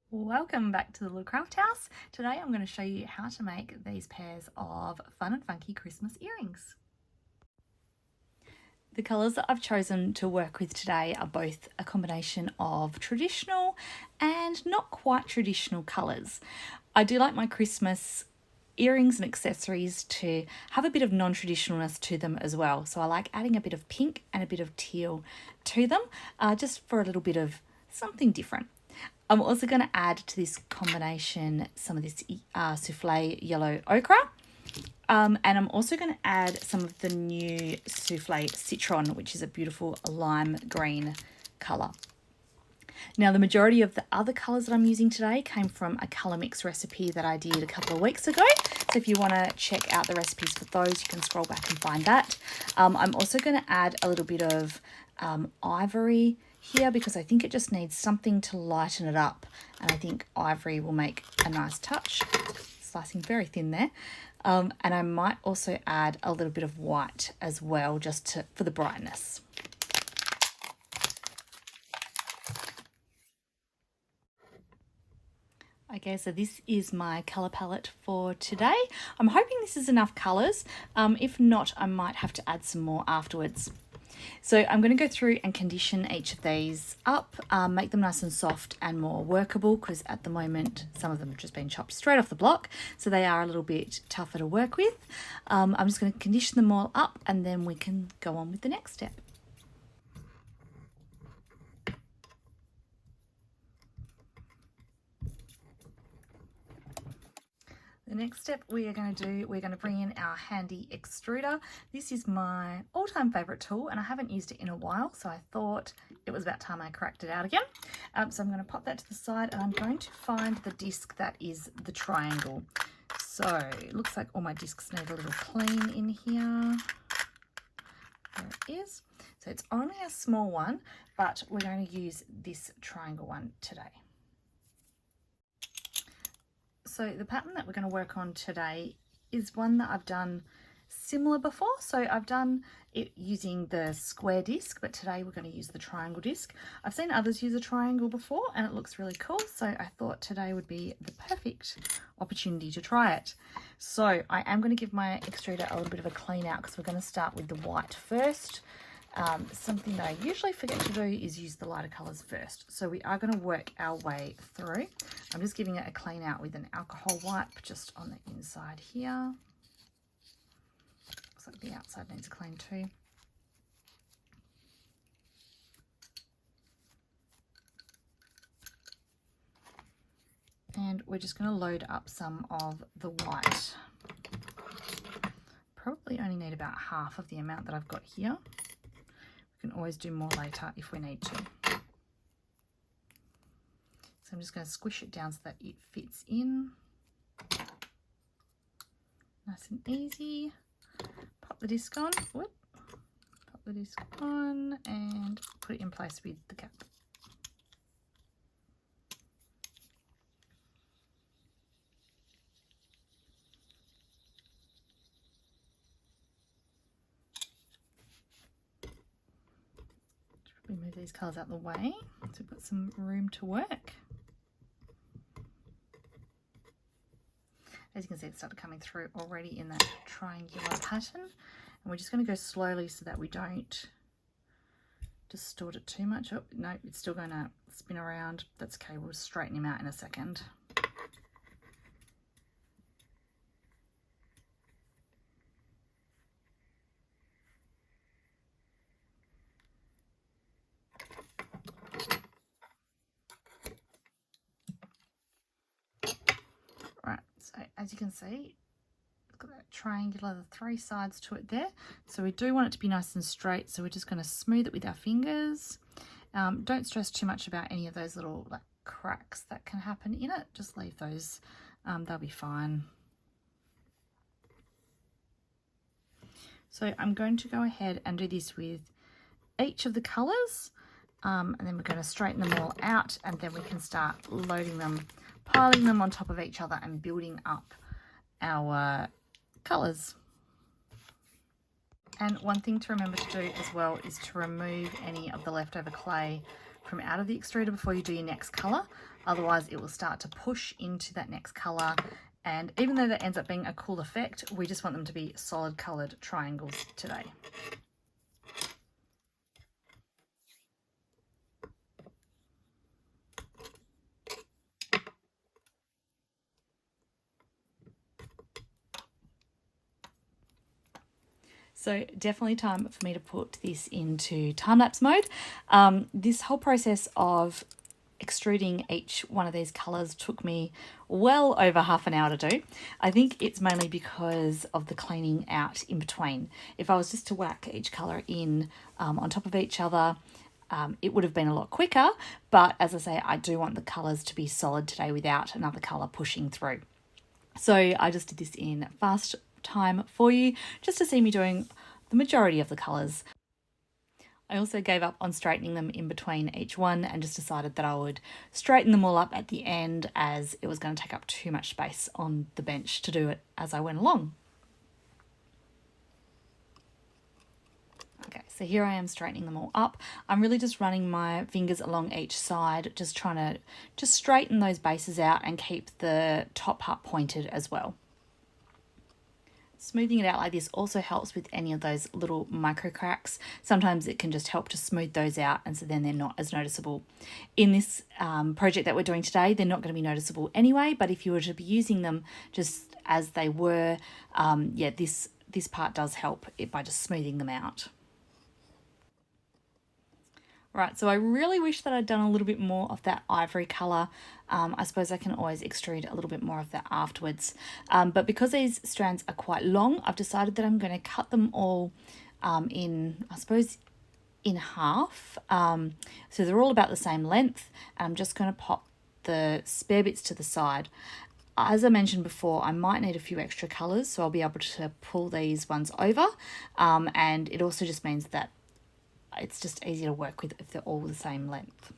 Welcome back to the Little Craft House. Today I'm going to show you how to make these pairs of fun and funky Christmas earrings. The colours that I've chosen to work with today are both a combination of traditional and not quite traditional colours. I do like my Christmas earrings and accessories to have a bit of non-traditionalness to them as well. So I like adding a bit of pink and a bit of teal to them, just for a little bit of something different. I'm also going to add to this combination some of this souffle yellow ochre. And I'm also going to add some of the new souffle citron, which is a beautiful lime green colour. Now, the majority of the other colours that I'm using today came from a colour mix recipe that I did a couple of weeks ago. So if you want to check out the recipes for those, you can scroll back and find that. I'm also going to add a little bit of ivory here because I think it just needs something to lighten it up, and I think ivory will make a nice touch. Slicing very thin there. And I might also add a little bit of white as well, just for the brightness. Okay, so this is my colour palette for today. I'm hoping this is enough colours. If not, I might have to add some more afterwards. So I'm going to go through and condition each of these up, make them nice and soft and more workable, because at the moment some of them have just been chopped straight off the block, so they are a little bit tougher to work with. I'm just going to condition them all up and then we can go on with the next step. The next step we're going to bring in our handy extruder. This is my all-time favourite tool and I haven't used it in a while, so I thought it was about time I cracked it out again. So I'm going to pop that to the side and I'm going to find the disc that is the triangle. So it looks like all my discs need a little clean in here. There it is. So it's only a small one, but we're going to use this triangle one today. So the pattern that we're going to work on today is one that I've done similar before. So I've done it using the square disc, but today we're going to use the triangle disc. I've seen others use a triangle before and it looks really cool. So I thought today would be the perfect opportunity to try it. So I am going to give my extruder a little bit of a clean out because we're going to start with the white first. Something that I usually forget to do is use the lighter colours first. So we are going to work our way through. I'm just giving it a clean out with an alcohol wipe just on the inside here. Looks like the outside needs a clean too. And we're just going to load up some of the white. Probably only need about half of the amount that I've got here. We can always do more later if we need to. So I'm just going to squish it down so that it fits in. Nice and easy. Pop the disc on. Whoop. Pop the disc on and put it in place with the cap. Move these colours out of the way so we've got some room to work. As you can see, it started coming through already in that triangular pattern, and we're just going to go slowly so that we don't distort it too much. Oh no, it's still going to spin around. That's okay, we'll straighten him out in a second. Right, so as you can see, look at that triangular, the three sides to it there. So we do want it to be nice and straight, so we're just going to smooth it with our fingers. Don't stress too much about any of those little cracks that can happen in it. Just leave those, they'll be fine. So I'm going to go ahead and do this with each of the colours, and then we're going to straighten them all out, and then we can start loading them, piling them on top of each other and building up our colours. And one thing to remember to do as well is to remove any of the leftover clay from out of the extruder before you do your next colour. Otherwise it will start to push into that next colour, and even though that ends up being a cool effect, we just want them to be solid coloured triangles today. So definitely time for me to put this into time-lapse mode. This whole process of extruding each one of these colours took me well over half an hour to do. I think it's mainly because of the cleaning out in between. If I was just to whack each colour in on top of each other, it would have been a lot quicker. But as I say, I do want the colours to be solid today without another colour pushing through. So I just did this in fast time for you, just to see me doing the majority of the colours. I also gave up on straightening them in between each one and just decided that I would straighten them all up at the end, as it was going to take up too much space on the bench to do it as I went along. Okay, so here I am straightening them all up. I'm really just running my fingers along each side, just trying to just straighten those bases out and keep the top part pointed as well. Smoothing it out like this also helps with any of those little micro cracks. Sometimes it can just help to smooth those out, and so then they're not as noticeable. In this project that we're doing today, they're not going to be noticeable anyway, but if you were to be using them just as they were, yeah, this part does help it by just smoothing them out. Right, so I really wish that I'd done a little bit more of that ivory colour. I suppose I can always extrude a little bit more of that afterwards. But because these strands are quite long, I've decided that I'm going to cut them all in, I suppose, in half. So they're all about the same length. And I'm just going to pop the spare bits to the side. As I mentioned before, I might need a few extra colours, so I'll be able to pull these ones over. And it also just means that it's just easier to work with if they're all the same length.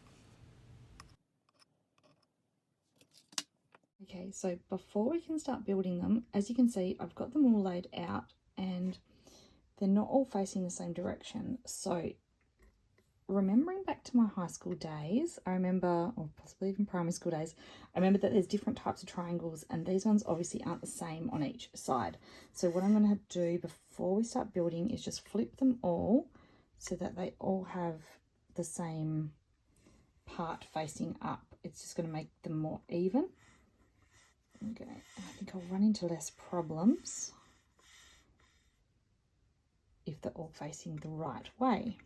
Okay, so before we can start building them, as you can see, I've got them all laid out and they're not all facing the same direction. So remembering back to my high school days, I remember, or possibly even primary school days, I remember that there's different types of triangles, and these ones obviously aren't the same on each side. So what I'm going to do before we start building is just flip them all so that they all have the same part facing up. It's just going to make them more even. Okay, I think I'll run into less problems if they're all facing the right way.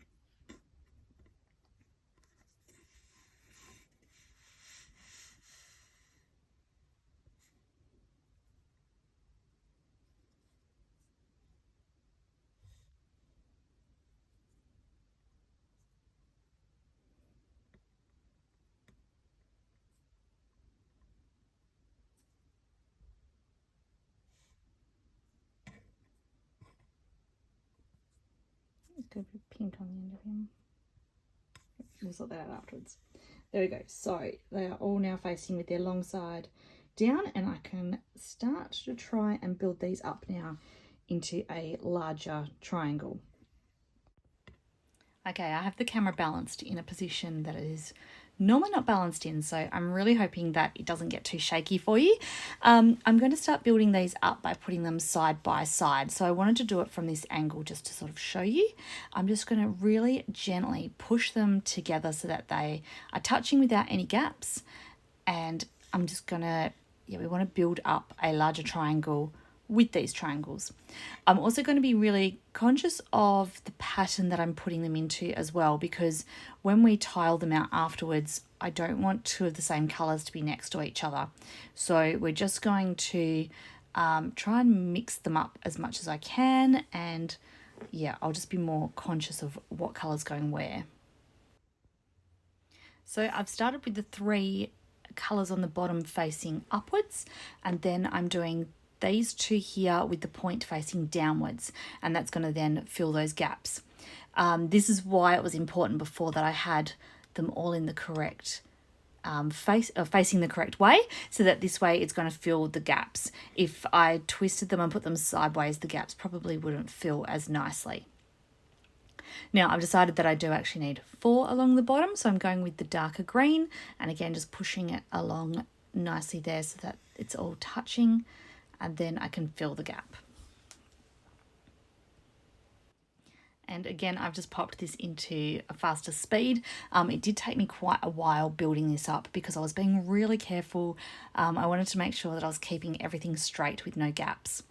It's going to be pink on the end of him. We'll sort that out afterwards. There we go. So they are all now facing with their long side down, and I can start to try and build these up now into a larger triangle. Okay, I have the camera balanced in a position that is normally not balanced in, so I'm really hoping that it doesn't get too shaky for you. I'm going to start building these up by putting them side by side. So I wanted to do it from this angle just to sort of show you. I'm just going to really gently push them together so that they are touching without any gaps. And I'm just going to, yeah, we want to build up a larger triangle with these triangles. I'm also going to be really conscious of the pattern that I'm putting them into as well, because when we tile them out afterwards, I don't want two of the same colours to be next to each other. So we're just going to try and mix them up as much as I can, and yeah, I'll just be more conscious of what colour's going where. So I've started with the 3 colours on the bottom facing upwards, and then I'm doing these 2 here with the point facing downwards, and that's going to then fill those gaps. This is why it was important before that I had them all in the correct facing the correct way, so that this way it's going to fill the gaps. If I twisted them and put them sideways, the gaps probably wouldn't fill as nicely. Now I've decided that I do actually need 4 along the bottom, so I'm going with the darker green, and again just pushing it along nicely there so that it's all touching, and then I can fill the gap. And again, I've just popped this into a faster speed. It did take me quite a while building this up because I was being really careful. I wanted to make sure that I was keeping everything straight with no gaps.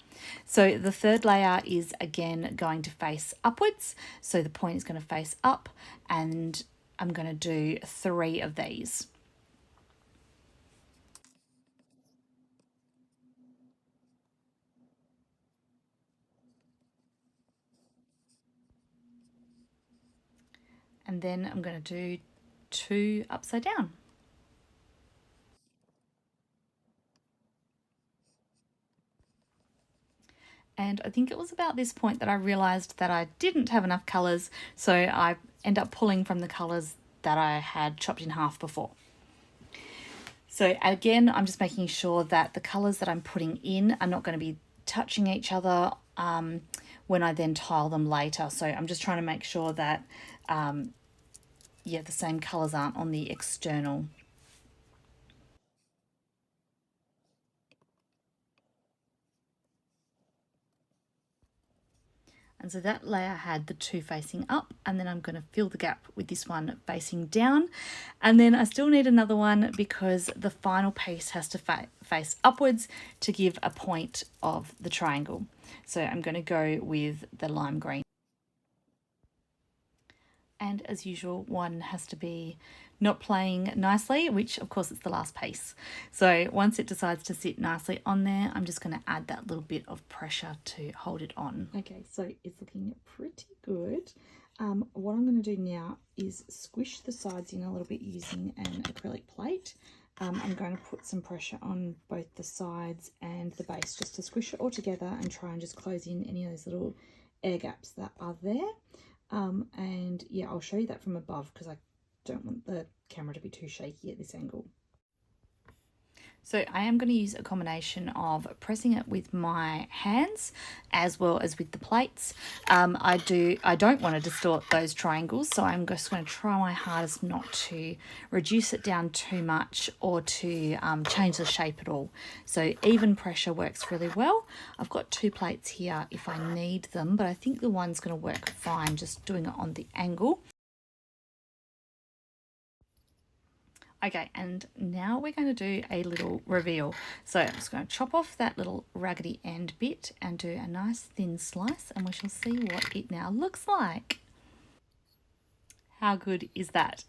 So the third layer is again going to face upwards. So the point is going to face up, and I'm going to do 3 of these. And then I'm going to do 2 upside down. And I think it was about this point that I realized that I didn't have enough colors, so I end up pulling from the colors that I had chopped in half before. So again, I'm just making sure that the colors that I'm putting in are not going to be touching each other when I then tile them later. So I'm just trying to make sure that the same colors aren't on the external. And so that layer had the 2 facing up, and then I'm going to fill the gap with this one facing down. And then I still need another one because the final piece has to face upwards to give a point of the triangle. So I'm going to go with the lime green. And as usual, one has to be not playing nicely, which of course it's the last piece. So once it decides to sit nicely on there, I'm just going to add that little bit of pressure to hold it on. Okay, so it's looking pretty good. What I'm going to do now is squish the sides in a little bit using an acrylic plate. I'm going to put some pressure on both the sides and the base just to squish it all together and try and just close in any of those little air gaps that are there. And yeah, I'll show you that from above because I don't want the camera to be too shaky at this angle. So I am going to use a combination of pressing it with my hands as well as with the plates. I don't want to distort those triangles, so I'm just going to try my hardest not to reduce it down too much or to change the shape at all. So even pressure works really well. I've got 2 plates here if I need them, but I think the one's going to work fine just doing it on the angle. Okay, and now we're going to do a little reveal. So I'm just going to chop off that little raggedy end bit and do a nice thin slice, and we shall see what it now looks like. How good is that?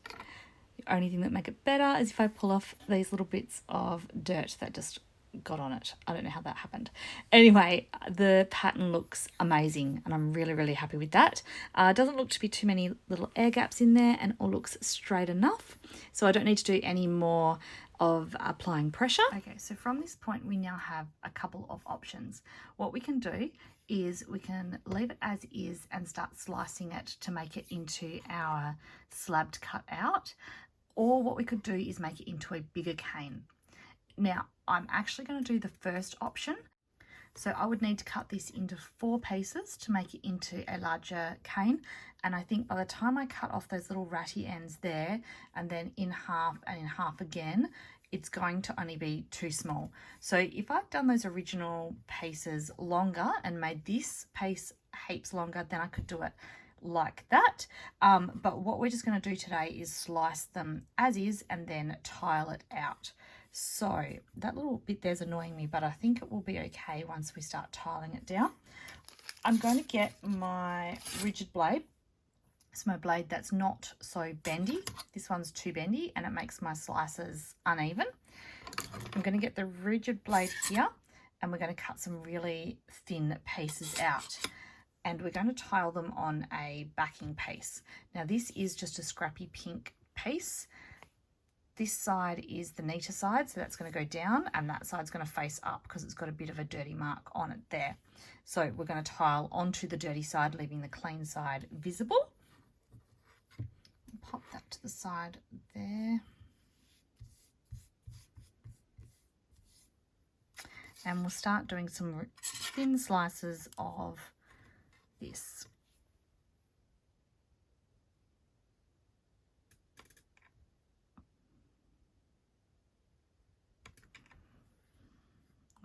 The only thing that make it better is if I pull off these little bits of dirt that just got on it. I don't know how that happened. Anyway, the pattern looks amazing and I'm really, really happy with that. It doesn't look to be too many little air gaps in there and it all looks straight enough. So I don't need to do any more of applying pressure. Okay, so from this point we now have a couple of options. What we can do is we can leave it as is and start slicing it to make it into our slabbed cut out, or what we could do is make it into a bigger cane. Now, I'm actually going to do the first option. So I would need to cut this into 4 pieces to make it into a larger cane. And I think by the time I cut off those little ratty ends there and then in half and in half again, it's going to only be too small. So if I've done those original pieces longer and made this piece heaps longer, then I could do it like that. But what we're just going to do today is slice them as is and then tile it out. So that little bit there's annoying me, but I think it will be okay once we start tiling it down. I'm going to get my rigid blade. It's my blade that's not so bendy. This one's too bendy and it makes my slices uneven. I'm going to get the rigid blade here and we're going to cut some really thin pieces out. And we're going to tile them on a backing piece. Now this is just a scrappy pink piece. This side is the neater side, so that's going to go down, and that side's going to face up because it's got a bit of a dirty mark on it there. So we're going to tile onto the dirty side, leaving the clean side visible. Pop that to the side there. And we'll start doing some thin slices of this.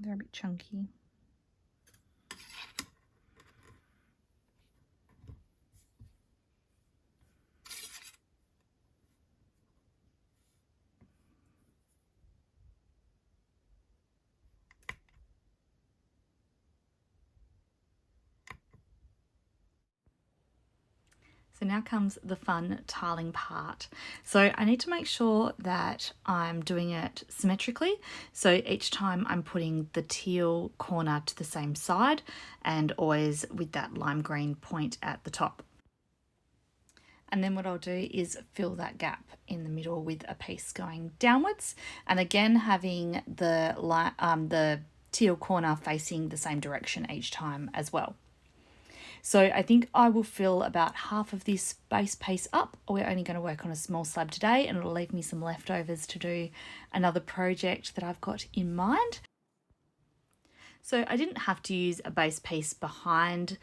They're a bit chunky. So now comes the fun tiling part. So I need to make sure that I'm doing it symmetrically. So each time I'm putting the teal corner to the same side and always with that lime green point at the top. And then what I'll do is fill that gap in the middle with a piece going downwards. And again, having the teal corner facing the same direction each time as well. So I think I will fill about half of this base piece up. We're only going to work on a small slab today, and it'll leave me some leftovers to do another project that I've got in mind. So I didn't have to use a base piece behind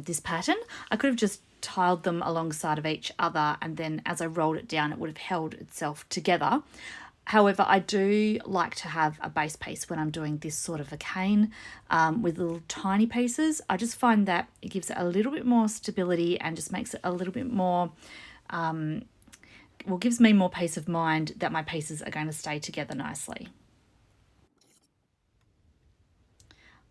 this pattern. I could have just tiled them alongside of each other, and then as I rolled it down, it would have held itself together. However, I do like to have a base piece when I'm doing this sort of a cane with little tiny pieces. I just find that it gives it a little bit more stability and just makes it a little bit more, gives me more peace of mind that my pieces are going to stay together nicely.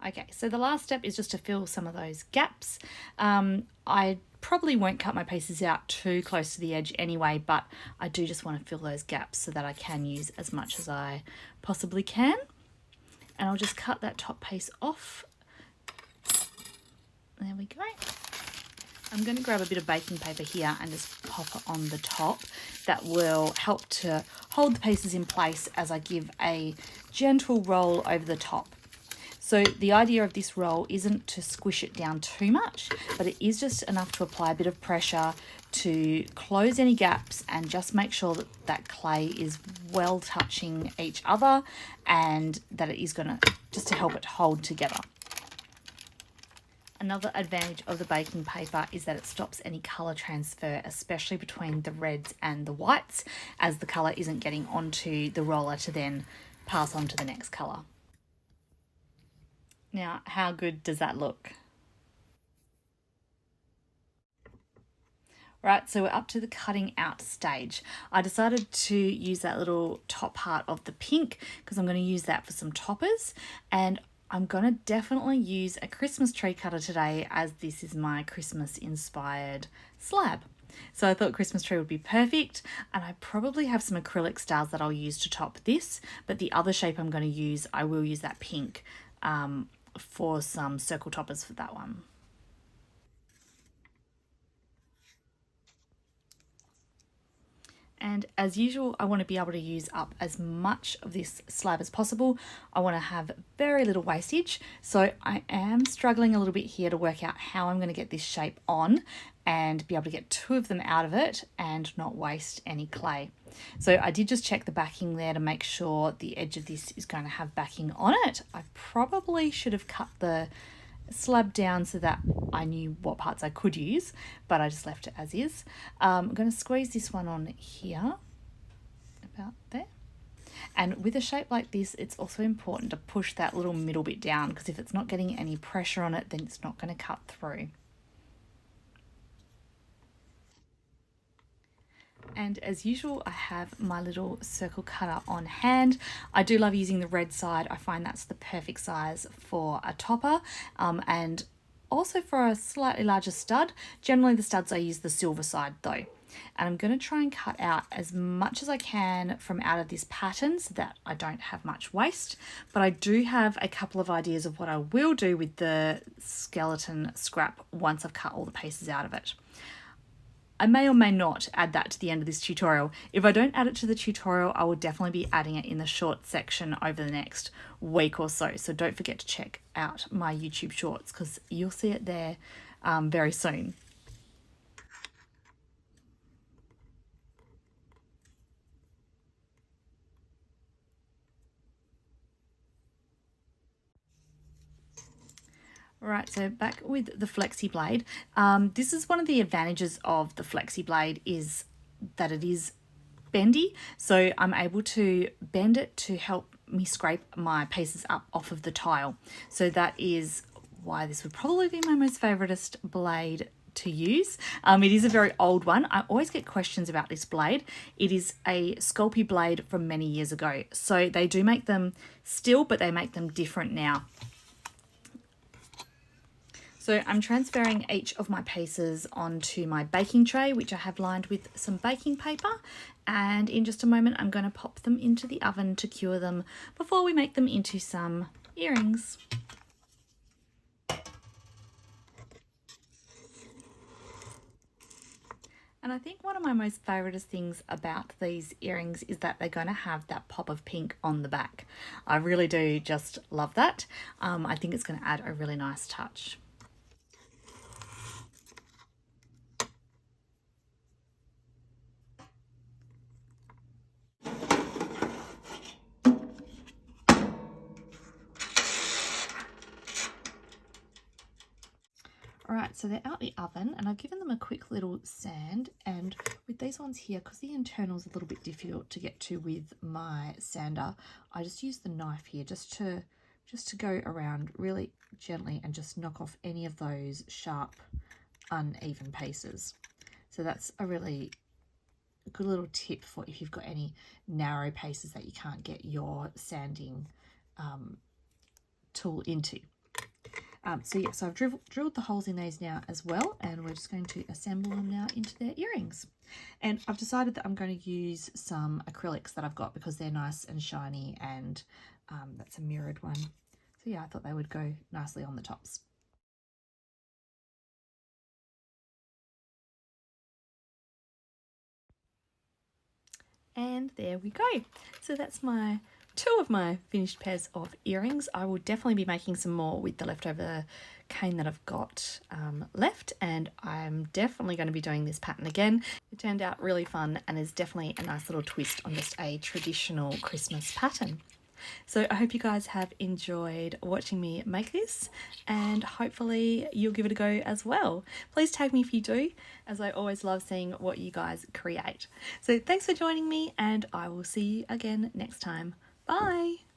Okay, so the last step is just to fill some of those gaps. I probably won't cut my pieces out too close to the edge anyway, but I do just want to fill those gaps so that I can use as much as I possibly can. And I'll just cut that top piece off. There we go. I'm going to grab a bit of baking paper here and just pop it on the top. That will help to hold the pieces in place as I give a gentle roll over the top. So the idea of this roll isn't to squish it down too much, but it is just enough to apply a bit of pressure to close any gaps and just make sure that that clay is well touching each other and that it is going to just to help it hold together. Another advantage of the baking paper is that it stops any colour transfer, especially between the reds and the whites, as the colour isn't getting onto the roller to then pass on to the next colour. Now, how good does that look? Right, so we're up to the cutting out stage. I decided to use that little top part of the pink because I'm going to use that for some toppers, and I'm going to definitely use a Christmas tree cutter today as this is my Christmas inspired slab. So I thought Christmas tree would be perfect, and I probably have some acrylic stars that I'll use to top this, but the other shape I'm going to use, I will use that pink for some circle toppers for that one. And as usual, I want to be able to use up as much of this slab as possible. I want to have very little wastage. So I am struggling a little bit here to work out how I'm going to get this shape on and be able to get two of them out of it and not waste any clay. So I did just check the backing there to make sure the edge of this is going to have backing on it. I probably should have cut the slab down so that I knew what parts I could use, but I just left it as is. I'm going to squeeze this one on here, about there. And with a shape like this, it's also important to push that little middle bit down, because if it's not getting any pressure on it, then it's not going to cut through. And as usual, I have my little circle cutter on hand. I do love using the red side. I find that's the perfect size for a topper, and also for a slightly larger stud. Generally the studs I use the silver side though. And I'm going to try and cut out as much as I can from out of this pattern so that I don't have much waste. But I do have a couple of ideas of what I will do with the skeleton scrap once I've cut all the pieces out of it. I may or may not add that to the end of this tutorial. If I don't add it to the tutorial, I will definitely be adding it in the short section over the next week or so. So don't forget to check out my YouTube shorts because you'll see it there very soon. Right, so back with the Flexi Blade. This is one of the advantages of the Flexi Blade is that it is bendy. So I'm able to bend it to help me scrape my pieces up off of the tile. So that is why this would probably be my most favoritist blade to use. It is a very old one. I always get questions about this blade. It is a Sculpey blade from many years ago. So they do make them still, but they make them different now. So I'm transferring each of my pieces onto my baking tray, which I have lined with some baking paper. And in just a moment, I'm going to pop them into the oven to cure them before we make them into some earrings. And I think one of my most favouriteest things about these earrings is that they're going to have that pop of pink on the back. I really do just love that. I think it's going to add a really nice touch. Alright, so they're out the oven and I've given them a quick little sand, and with these ones here, because the internal's a little bit difficult to get to with my sander, I just use the knife here just to go around really gently and just knock off any of those sharp, uneven pieces. So that's a really good little tip for if you've got any narrow pieces that you can't get your sanding tool into. So I've drilled the holes in these now as well, and we're just going to assemble them now into their earrings. And I've decided that I'm going to use some acrylics that I've got because they're nice and shiny, and that's a mirrored one. So yeah, I thought they would go nicely on the tops. And there we go. So that's two of my finished pairs of earrings. I will definitely be making some more with the leftover cane that I've got left, and I'm definitely going to be doing this pattern again. It turned out really fun and is definitely a nice little twist on just a traditional Christmas pattern. So I hope you guys have enjoyed watching me make this, and hopefully you'll give it a go as well. Please tag me if you do, as I always love seeing what you guys create. So thanks for joining me, and I will see you again next time. Bye!